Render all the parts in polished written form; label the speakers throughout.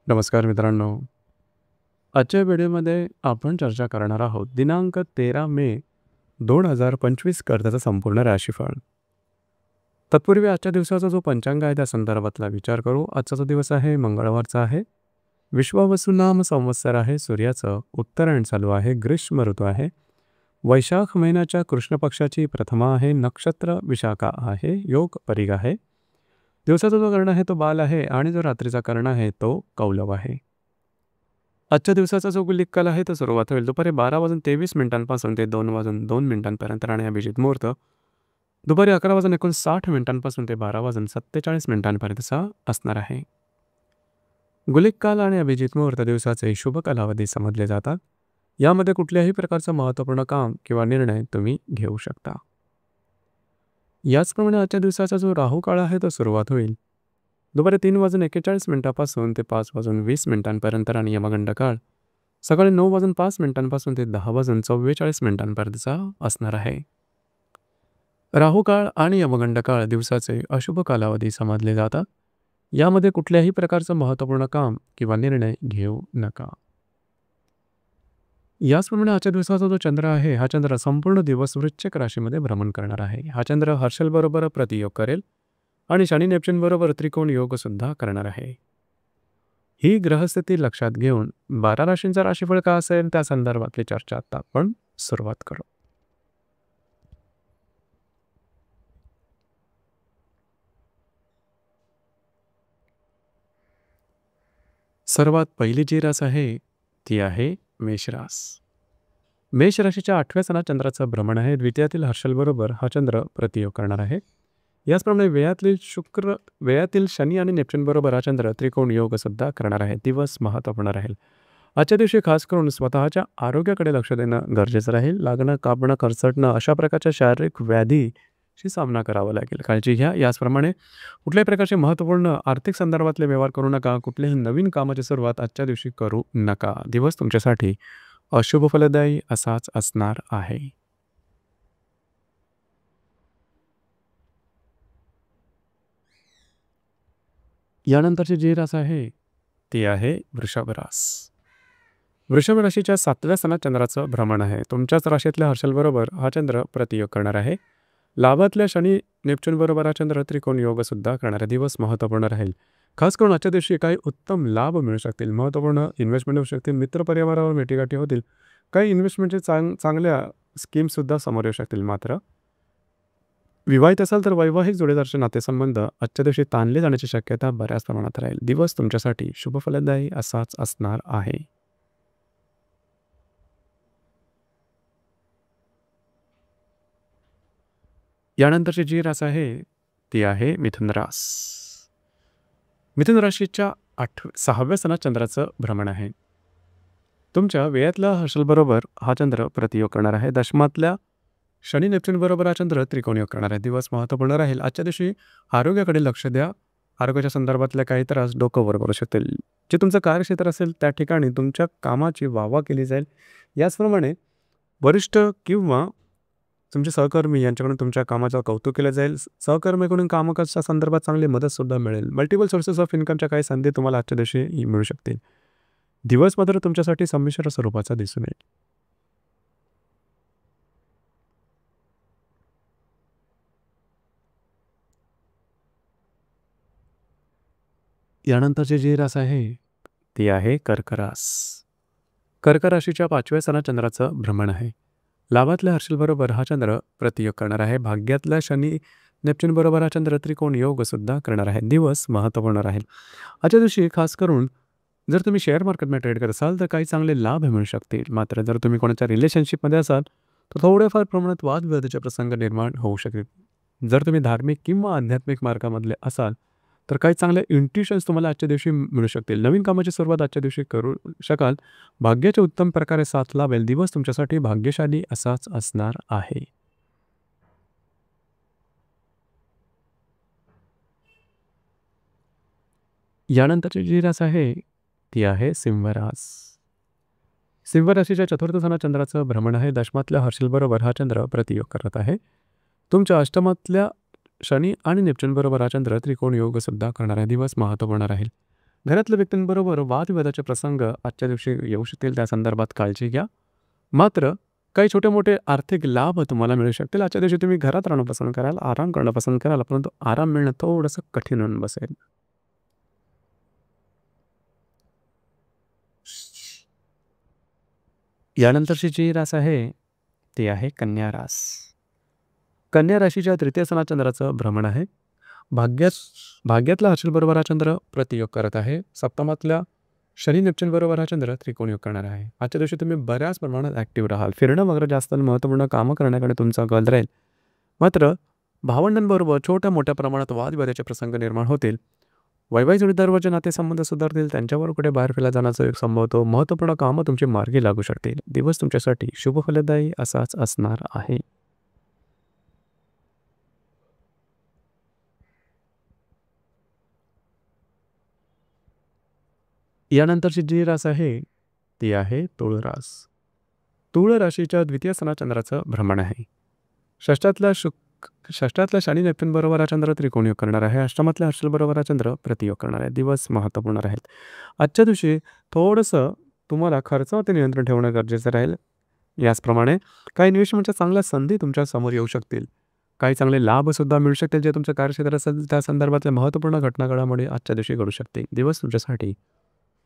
Speaker 1: नमस्कार मित्रांनो. आजच्या व्हिडिओमध्ये आपण चर्चा करणार आहोत दिनांक 13 मे 2025 करताचा संपूर्ण राशीफळ. तत्पूर्वी आजच्या दिवसाचा जो पंचांग आहे त्या संदर्भातला विचार करू. आजचा जो दिवस आहे मंगळवारचा आहे. विश्वावसुनाम संवत्सर आहे. सूर्याचं उत्तरायण चालू आहे. ग्रीष्म ऋतू आहे. वैशाख महिन्याच्या कृष्ण पक्षाची प्रथमा आहे. नक्षत्र विशाखा आहे. योग परीग आहे. दिवसाचा जो कर्ण आहे तो बाल आहे आणि जो रात्रीचा कर्ण आहे तो कौलव आहे. आजच्या दिवसाचा जो गुलिक काल आहे तो सुरुवात होईल दुपारी 12:23 ते 2:02 आणि अभिजित मुहूर्त दुपारी 11:59 ते 12:47 असणार आहे. गुलिक काल आणि अभिजित मुहूर्त दिवसाचे शुभ कालावधी समजले जातात. यामध्ये कुठल्याही प्रकारचं महत्त्वपूर्ण काम किंवा निर्णय तुम्ही घेऊ शकता. याचप्रमाणे आजच्या दिवसाचा जो राहू काळ आहे तो सुरुवात होईल दुपारी 3:41 ते 5:20 आणि यमगंड काळ सकाळी 9:05 ते 10:44 असणार आहे. राहू काळ आणि यमगंड काळ दिवसाचे अशुभ कालावधी समजले जातात. यामध्ये कुठल्याही प्रकारचं महत्त्वपूर्ण काम किंवा निर्णय घेऊ नका. याचप्रमाणे आजच्या दिवसाचा जो चंद्र आहे हा चंद्र संपूर्ण दिवस वृश्चिक राशीमध्ये भ्रमण करणार आहे. हा चंद्र हर्षल बरोबर प्रतियोग करेल आणि शनी नेपच्यून बरोबर त्रिकोण योग सुद्धा करणार आहे. ही ग्रहस्थिती लक्षात घेऊन 12 राशींचा राशीफळ का असेल त्या संदर्भातली चर्चा आता आपण सुरुवात करू. सर्वात पहिली जी रास आहे ती आहे मेषरास. मेष राशीच्या 8व्या सणात चंद्राचं भ्रमण आहे. द्वितीयातील हर्षल बरोबर हा चंद्र प्रतियोग करणार आहे. याचप्रमाणे वेळातील शनी आणि नेपच्यून बरोबर हा चंद्र त्रिकोण योग सुद्धा करणार आहे. दिवस महत्त्वपूर्ण राहील. आजच्या दिवशी खास करून स्वतःच्या आरोग्याकडे लक्ष देणं गरजेचं राहील. लागणं, कापणं, खरचटणं अशा प्रकारच्या शारीरिक व्याधीशी सामना करावा लागेल. काळजी घ्या. याचप्रमाणे कुठल्याही प्रकारचे महत्त्वपूर्ण आर्थिक संदर्भातले व्यवहार करू नका. कुठल्याही नवीन कामाची सुरुवात आजच्या दिवशी करू नका. दिवस तुमच्यासाठी अशुभ फलदायी असाच असणार आहे. यानंतरची जी रास आहे ती आहे वृषभ रास. वृषभ राशीच्या 7व्या सणात चंद्राचं भ्रमण आहे. तुमच्याच राशीतल्या हर्षल बरोबर हा चंद्र प्रतियोग करणार आहे. लाभातल्या शनी नेपच्यून बरोबर हा चंद्र त्रिकोण योग सुद्धा करणारा दिवस महत्त्वपूर्ण राहील. खास करून आजच्या दिवशी काही उत्तम लाभ मिळू शकतील. महत्त्वपूर्ण इन्व्हेस्टमेंट होऊ शकतील. मित्रपरिवारावर भेटीगाठी होतील. काही इन्व्हेस्टमेंटचे चांगल्या स्कीमसुद्धा समोर येऊ शकतील. मात्र विवाहित असाल तर वैवाहिक जोडीदारचे नातेसंबंध आजच्या दिवशी ताणले जाण्याची शक्यता बऱ्याच प्रमाणात राहील. दिवस तुमच्यासाठी शुभ फलदायी असाच असणार आहे. यानंतरची जी रास आहे ती आहे मिथुन रास. मिथुन राशीच्या 6व्या सणात चंद्राचं भ्रमण आहे. तुमच्या वेळातल्या हर्षल बरोबर हा चंद्र प्रतियोग करणार आहे. दशमातल्या शनी नेपच्यून बरोबर हा चंद्र त्रिकोण योग करणार आहे. दिवस महत्त्वपूर्ण राहील. आजच्या दिवशी आरोग्याकडे लक्ष द्या. आरोग्याच्या संदर्भातल्या काही त्रास डोकंवर करू शकतील. जे तुमचं कार्यक्षेत्र असेल त्या ठिकाणी तुमच्या कामाची वाहवा केली जाईल. याचप्रमाणे वरिष्ठ किंवा तुमचे सहकर्मी यांच्याकडून तुमच्या कामाचं कौतुक केलं जाईल. सहकर्मीकडून कामकाजाच्या संदर्भात चांगली मदतसुद्धा मिळेल. मल्टिपल सोर्सेस ऑफ इन्कमच्या काही संधी तुम्हाला आजच्या दिवशी मिळू शकतील. दिवस मात्र तुमच्यासाठी संमिश्र स्वरूपाचा दिसून येईल. यानंतरची जी रास आहे ती आहे कर्क रास. कर्क राशीच्या 5व्या सणात चंद्राचं भ्रमण आहे. लाभातल्या हर्षल बरोबर हा चंद्र प्रतियोग करणार आहे. भाग्यातल्या शनी नेपच्यून बरोबर हा चंद्र त्रिकोण योग सुद्धा करणार आहे. दिवस महत्त्वपूर्ण राहील. आजच्या दिवशी खास करून जर तुम्ही शेअर मार्केटमध्ये ट्रेड करत असाल तर काही चांगले लाभ मिळू शकतील. मात्र जर तुम्ही कोणाच्या रिलेशनशिपमध्ये असाल तर थोड्याफार प्रमाणात वादविवादाचे प्रसंग निर्माण होऊ शकतील. जर तुम्ही धार्मिक किंवा आध्यात्मिक मार्गामधले असाल तर काही चांगले इंट्युशन्स तुम्हाला आजच्या दिवशी मिळू शकतील. नवीन कामाची सुरुवात आजच्या दिवशी करू शकाल. भाग्याच्या उत्तम प्रकारे साथ लाभेल. दिवस तुमच्यासाठी भाग्यशाली असाच असणार आहे. यानंतरची जी रास आहे ती आहे सिंह रास. सिंह राशीच्या 4थ्या सणात चंद्राचं भ्रमण आहे. दशमातल्या हर्षल बरोबर हा चंद्र प्रतियोग करत आहे. तुमच्या अष्टमातल्या शनी आणि नेपच्यून बरोबर हा चंद्र त्रिकोण योग सुद्धा करणारा दिवस महत्त्वपूर्ण राहील. घरातल्या व्यक्तींबरोबर वादविवादाचे प्रसंग आजच्या दिवशी येऊ शकतील, त्या संदर्भात काळजी घ्या. मात्र काही छोटे-मोठे आर्थिक लाभ तुम्हाला मिळू शकतील. आजच्या दिवशी तुम्ही घरात राहणं पसंत कराल, आराम करणं पसंत कराल, परंतु आराम मिळणं थोडंसं कठीण होऊन बसेल. यानंतरची जी रास आहे, ती आहे कन्या रास. कन्या राशीच्या तृतीय स्थानात चंद्राचं भ्रमण आहे. भाग्यात भाग्यातला हर्षल बरोबर हा चंद्र प्रतियोग करत आहे. सप्तमातल्या शनी नेपच्यून बरोबर हा चंद्र त्रिकोण योग करणार आहे. आजच्या दिवशी तुम्ही बऱ्याच प्रमाणात ॲक्टिव्ह राहाल. फिरणं वगैरे जास्त महत्त्वपूर्ण कामं करण्याकडे तुमचा कल राहील. मात्र भावंडांबरोबर छोट्या-मोठ्या प्रमाणात वादविवादाचे प्रसंग निर्माण होतील. वैवाहिक जोडीदारावरचे नातेसंबंध सुधारतील. त्यांच्यावर कुठे बाहेर फिरायला जाण्याचा एक संभवतो. महत्त्वपूर्ण कामं तुमची मार्गी लागू शकतील. दिवस तुमच्यासाठी शुभ फलदायी असाच असणार आहे. यानंतरची जी रास आहे, ती आहे तुळ रास. तुळ राशीच्या द्वितीय स्थानात चंद्राचं भ्रमण आहे. षष्ठातल्या शनी नेपच्यून बरोबर हा चंद्र त्रिकोण योग करणार आहे. अष्टमातल्या हर्षल बरोबर हा चंद्र प्रतियोग करणार आहे. दिवस महत्त्वपूर्ण राहील. आजच्या दिवशी थोडंसं तुम्हाला खर्चावरती नियंत्रण ठेवणं गरजेचं राहील. याचप्रमाणे काही इन्व्हेस्टमेंटच्या चांगल्या संधी तुमच्या समोर येऊ शकतील. काही चांगले लाभसुद्धा मिळू शकतील. जे तुमचं कार्यक्षेत्र असेल त्या संदर्भातल्या महत्त्वपूर्ण घटना घडामोडी आजच्या दिवशी घडू शकतील. दिवस तुमच्यासाठी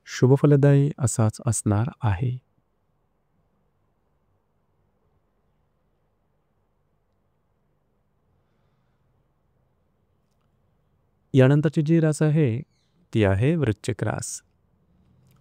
Speaker 1: शुभ फलदायी असाच असणार आहे. यानंतरची जी रास आहे, ती आहे वृश्चिक रास.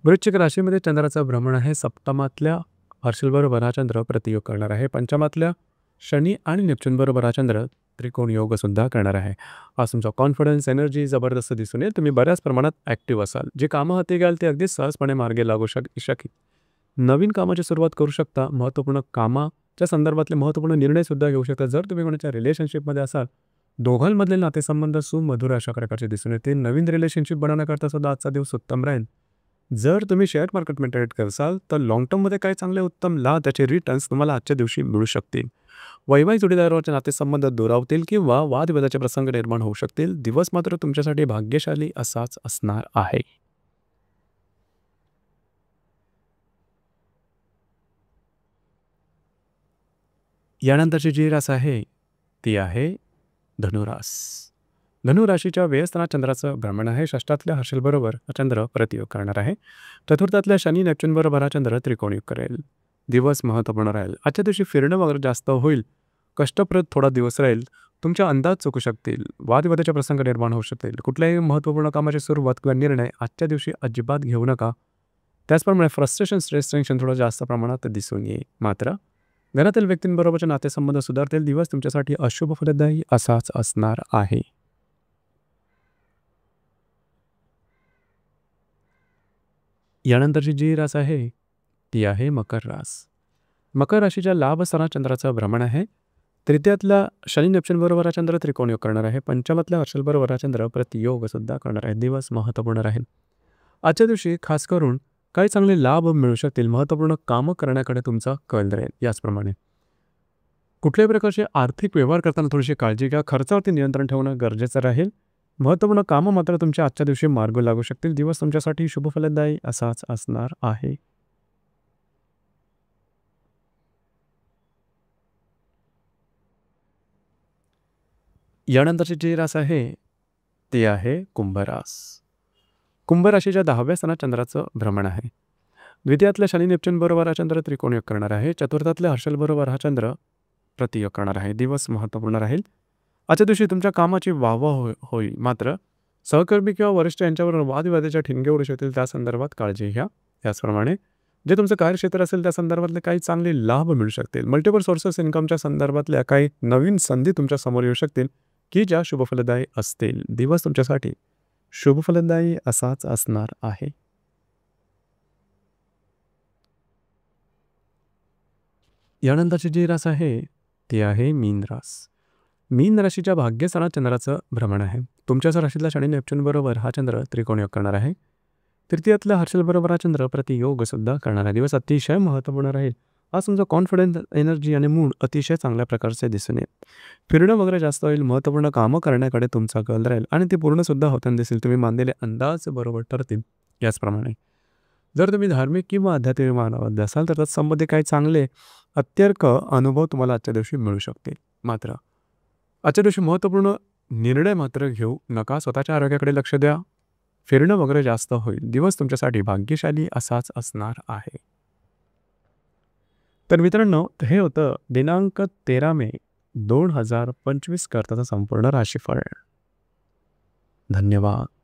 Speaker 1: वृश्चिक राशीमध्ये चंद्राचं भ्रमण आहे. सप्तमातल्या हर्षल बरोबर हा चंद्र प्रतियोग करणार आहे. पंचमातल्या शनी आणि नेपच्यून बरोबर हा चंद्र त्रिकोण योग सुद्धा करणार आहे. आज तुमचा कॉन्फिडन्स, एनर्जी जबरदस्त दिसून येईल. तुम्ही बऱ्याच प्रमाणात ॲक्टिव्ह असाल. जे कामं हाती घ्याल ते अगदी सहजपणे मार्गी लागू शकेल. नवीन कामाची सुरुवात करू शकता. महत्त्वपूर्ण कामाच्या संदर्भातले महत्त्वपूर्ण निर्णयसुद्धा घेऊ शकता. जर तुम्ही कोणाच्या रिलेशनशिपमध्ये असाल, दोघांमधले नातेसंबंध सुमधुर अशा प्रकारचे दिसून येतील. नवीन रिलेशनशिप बनवण्याकरता सुद्धा आजचा दिवस उत्तम राहील. जर तुम्ही शेअर मार्केटमध्ये ट्रेड करसाल तर लाँग टर्ममध्ये काही चांगले उत्तम लाभ, त्याचे रिटर्न्स तुम्हाला आजच्या दिवशी मिळू शकतील. वैवाहिक जोडीदारावरचे नातेसंबंध दुरावतील किंवा वादविवादाचे प्रसंग निर्माण होऊ शकतील. दिवस मात्र तुमच्यासाठी भाग्यशाली असाच असणार आहे. यानंतरची जी रास आहे, ती आहे धनुरास. धनुराशीच्या व्ययस्थानात चंद्राचं भ्रमण आहे. षष्ठातल्या हर्षल बरोबर हा चंद्र प्रतियोग करणार आहे. चतुर्थातल्या शनी नेपच्यून बरोबर हा चंद्र त्रिकोण योग करेल. दिवस महत्त्वपूर्ण राहील. आजच्या दिवशी फिरणं वगैरे जास्त होईल. कष्टप्रद थोडा दिवस राहील. तुमचे अंदाज चुकू शकतील. वादविवादाचे प्रसंग निर्माण होऊ शकतील. कुठल्याही महत्त्वपूर्ण कामाची सुरुवात किंवा निर्णय आजच्या दिवशी अजिबात घेऊ नका. त्याचप्रमाणे फ्रस्ट्रेशन, स्ट्रेस, टेन्शन थोडं जास्त प्रमाणात दिसून येईल. मात्र घरातील व्यक्तींबरोबरचे नातेसंबंध सुधारतील. दिवस तुमच्यासाठी अशुभ फलदायी असाच असणार आहे. यानंतरची जी रास आहे, ती आहे मकर रास. मकर राशीच्या लाभ स्थानात चंद्राचं भ्रमण आहे. तृतीयातल्या शनी नेपच्यून बरोबर हा चंद्र त्रिकोण योग करणार आहे. पंचमातल्या हर्षल बरोबर हा चंद्र प्रतियोग सुद्धा करणार आहे. दिवस महत्त्वपूर्ण राहील. आजच्या दिवशी खास करून काही चांगले लाभ मिळू शकतील. महत्त्वपूर्ण कामं करण्याकडे तुमचा कल राहील. याचप्रमाणे कुठल्याही प्रकारचे आर्थिक व्यवहार करताना थोडीशी काळजी घ्या. खर्चावरती नियंत्रण ठेवणं गरजेचं राहील. महत्त्वपूर्ण कामं मात्र तुमच्या आजच्या दिवशी मार्ग लागू शकतील. दिवस तुमच्यासाठी शुभ फलदायी असाच असणार आहे. यानंतरची जी रास आहे, ती आहे कुंभरास. कुंभ राशीच्या 10व्या स्थानात चंद्राचं भ्रमण आहे. द्वितीयातल्या शनी नेपच्यून बरोबर हा चंद्र त्रिकोण योग करणार आहे. चतुर्थातल्या हर्षल बरोबर हा चंद्र प्रतियोग करणार आहे. दिवस महत्त्वपूर्ण राहील. आजच्या दिवशी तुमच्या कामाची वाहवा होईल. मात्र सहकर्मी किंवा वरिष्ठ यांच्यावर वादविवादाच्या ठिणग्या उडू शकतील. त्या संदर्भात काळजी घ्या. त्याचप्रमाणे जे तुमचं कार्यक्षेत्र असेल त्या संदर्भातले काही चांगले लाभ मिळू शकतील. मल्टिपल सोर्सेस इन्कमच्या संदर्भातल्या काही नवीन संधी तुमच्या समोर येऊ शकतील की ज्या शुभफलदायी असतील. दिवस तुमच्यासाठी शुभफलदायी असाच असणार आहे. यानंतरची जी रास आहे, ती आहे मीन रास. मीन राशीच्या भाग्यस्थानात चंद्राचं भ्रमण आहे. तुमच्याच राशीतल्या शनी नेपच्यून बरोबर हा चंद्र त्रिकोण योग करणार आहे. तृतीयातल्या हर्षल बरोबर हा चंद्र प्रतियोग सुद्धा करणार आहे. दिवस अतिशय महत्त्वपूर्ण राहील. आज तुमचा कॉन्फिडन्स, एनर्जी आणि मूड अतिशय चांगल्या प्रकारचे दिसून येईल. फिरणं वगैरे जास्त होईल. महत्त्वपूर्ण कामं करण्याकडे तुमचा कल राहील आणि ते पूर्णसुद्धा होताना दिसेल. तुम्ही मानलेले अंदाज बरोबर ठरतील. याचप्रमाणे जर तुम्ही धार्मिक किंवा आध्यात्मिक मानवामध्ये असाल तर तत्संबंधी काही चांगले अत्यर्क अनुभव तुम्हाला आजच्या दिवशी मिळू शकतील. मात्र आजच्या दिवशी महत्त्वपूर्ण निर्णय मात्र घेऊ नका. स्वतःच्या आरोग्याकडे लक्ष द्या. फिरणं वगैरे जास्त होईल. दिवस तुमच्यासाठी भाग्यशाली असाच असणार आहे. तर मित्रांनो, हे होतं दिनांक 13 मे 2025 करताचं संपूर्ण राशीफळ. धन्यवाद.